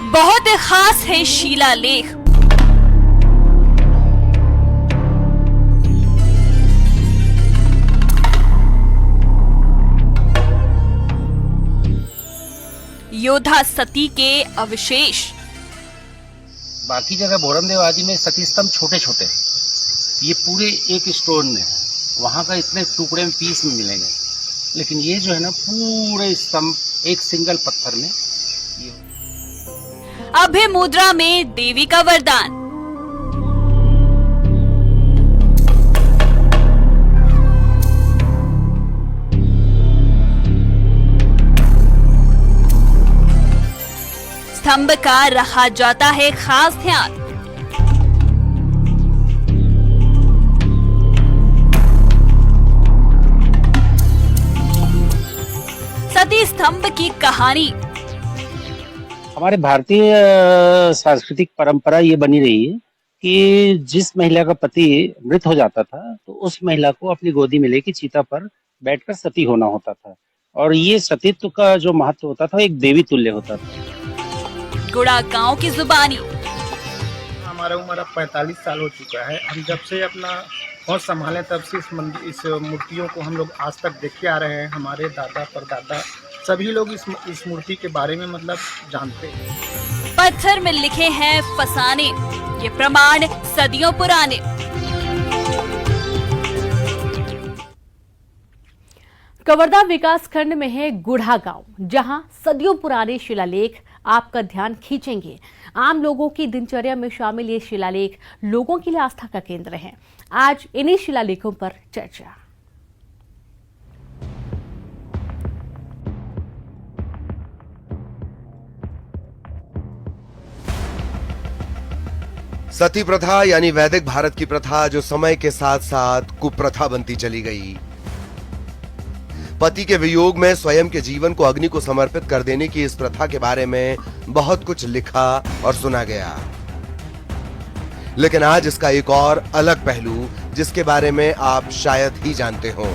बहुत खास है शिलालेख। योद्धा सती के अवशेष। बाकी जगह भोरमदेव आदि में सती स्तंभ छोटे छोटे, ये पूरे एक स्टोन में, वहां का इतने टुकड़े में पीस में मिलेंगे, लेकिन ये जो है ना पूरे स्तंभ एक सिंगल पत्थर में। अभय मुद्रा में देवी का वरदान। स्तंभ का रखा जाता है खास ध्यान। सती स्तंभ की कहानी। हमारे भारतीय सांस्कृतिक परंपरा ये बनी रही है कि जिस महिला का पति मृत हो जाता था तो उस महिला को अपनी गोदी में लेके चिता पर बैठकर सती होना होता था, और ये सतीत्व का जो महत्व होता था एक देवी तुल्य होता था। गुड़ा गांव की जुबानी। हमारा उम्र अब 45 साल हो चुका है। हम जब से अपना होश संभाले तब से इस मूर्तियों को हम लोग आज तक देखते आ रहे हैं। हमारे दादा परदादा सभी लोग इस मूर्ति के बारे में मतलब जानते हैं। पत्थर में लिखे हैं फसाने, ये प्रमाण सदियों पुराने। कवर्धा विकास खंड में है गुढ़ा गांव, जहां सदियों पुराने शिलालेख आपका ध्यान खींचेंगे। आम लोगों की दिनचर्या में शामिल ये शिलालेख लोगों के लिए आस्था का केंद्र हैं। आज इन्हीं शिलालेखों पर चर्चा। सती प्रथा यानी वैदिक भारत की प्रथा जो समय के साथ साथ कुप्रथा बनती चली गई। पति के वियोग में स्वयं के जीवन को अग्नि को समर्पित कर देने की इस प्रथा के बारे में बहुत कुछ लिखा और सुना गया, लेकिन आज इसका एक और अलग पहलू जिसके बारे में आप शायद ही जानते हो।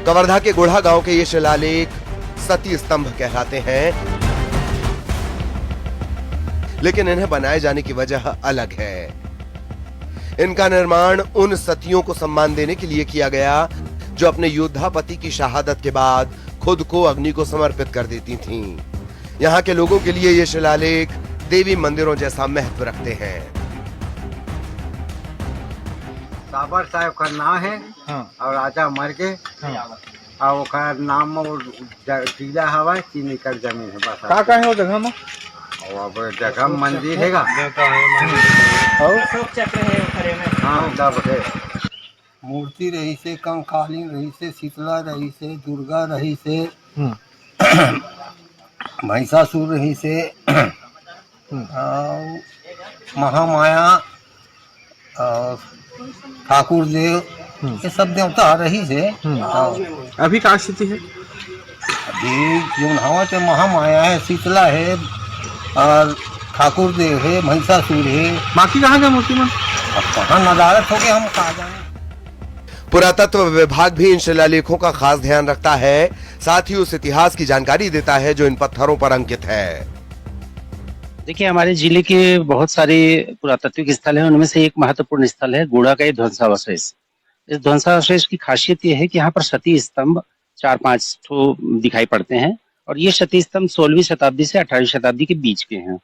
कवर्धा के गुढ़ा गांव के ये शिलालेख सती स्तंभ कहलाते हैं, लेकिन इन्हें बनाए जाने की वजह अलग है। इनका निर्माण उन सतियों को सम्मान देने के लिए किया गया जो अपने योद्धा पति की शहादत के बाद खुद को अग्नि को समर्पित कर देती थीं। यहाँ के लोगों के लिए ये शिलालेख देवी मंदिरों जैसा महत्व रखते हैं। साबर साहब का नाम है। हाँ। और राजा मर गए। हाँ। और ओकर नाम में टीला हवा चीनी कर जमीन है बस। का है वो जगह में? और जगह मंदिर हैगा और अशोक चक्र है खड़े में। हाँ सब है। मूर्ति रही से, कंकालीन रही से, शीतला रही से, दुर्गा रही से, महिषासुर रही से, महामाया और ठाकुर देव, ये सब देवता रही से। अभी क्या स्थिति है? अभी जो हवा तो महामाया है, शीतला है और ठाकुर देव है, महिषासुर है। बाकी कहाँ गए मूर्ति में? अब कहाँ नदारत हो गए, हम कहाँ जाए। पुरातत्व विभाग भी इन शिलालेखों का खास ध्यान रखता है, साथ ही उस इतिहास की जानकारी देता है जो इन पत्थरों पर अंकित है। देखिए, हमारे जिले के बहुत सारे पुरातात्विक स्थल हैं, उनमें से एक महत्वपूर्ण स्थल है गुड़ा का ये ध्वंसावशेष। इस ध्वंसावशेष की खासियत ये है कि यहाँ पर सती स्तंभ 4-5 ठो दिखाई पड़ते हैं, और ये सती स्तंभ 16वीं शताब्दी से 18वीं शताब्दी के बीच के हैं।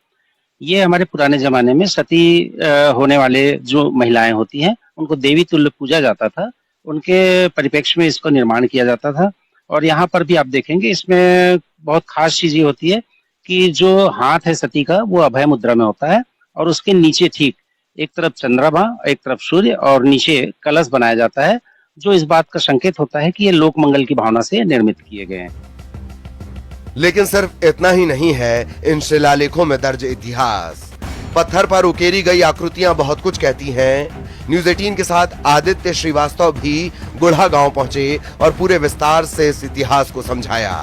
ये हमारे पुराने जमाने में सती होने वाले जो महिलाएं होती हैं उनको देवी तुल्य पूजा जाता था, उनके परिप्रेक्ष्य में इसको निर्माण किया जाता था। और यहाँ पर भी आप देखेंगे इसमें बहुत खास चीज ये होती है कि जो हाथ है सती का वो अभय मुद्रा में होता है, और उसके नीचे ठीक एक तरफ चंद्रमा, एक तरफ सूर्य और नीचे कलश बनाया जाता है, जो इस बात का संकेत होता है कि ये लोक मंगल की भावना से निर्मित किए गए हैं। लेकिन सिर्फ इतना ही नहीं है इन शिलालेखों में दर्ज इतिहास। पत्थर पर उकेरी गई आकृतियां बहुत कुछ कहती हैं। न्यूज़ 18 के साथ आदित्य श्रीवास्तव भी गुढ़ा गांव पहुंचे और पूरे विस्तार से इस इतिहास को समझाया।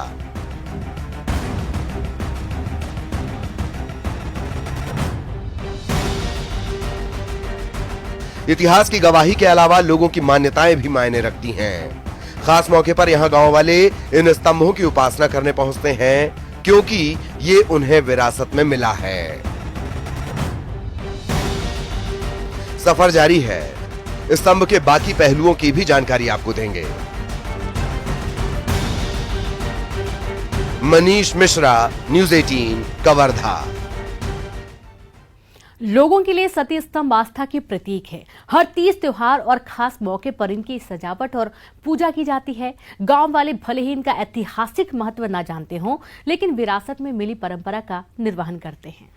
इतिहास की गवाही के अलावा लोगों की मान्यताएं भी मायने रखती हैं। खास मौके पर यहाँ गांव वाले इन स्तंभों की उपासना करने पहुंचते हैं, क्योंकि ये उन्हें विरासत में मिला है। सफर जारी है, स्तंभ के बाकी पहलुओं की भी जानकारी आपको देंगे। मनीष मिश्रा, न्यूज़ 18, कवर्धा। लोगों के लिए सती स्तंभ आस्था की प्रतीक है। हर तीज त्योहार और खास मौके पर इनकी सजावट और पूजा की जाती है। गांव वाले भले ही इनका ऐतिहासिक महत्व न जानते हों, लेकिन विरासत में मिली परंपरा का निर्वहन करते हैं।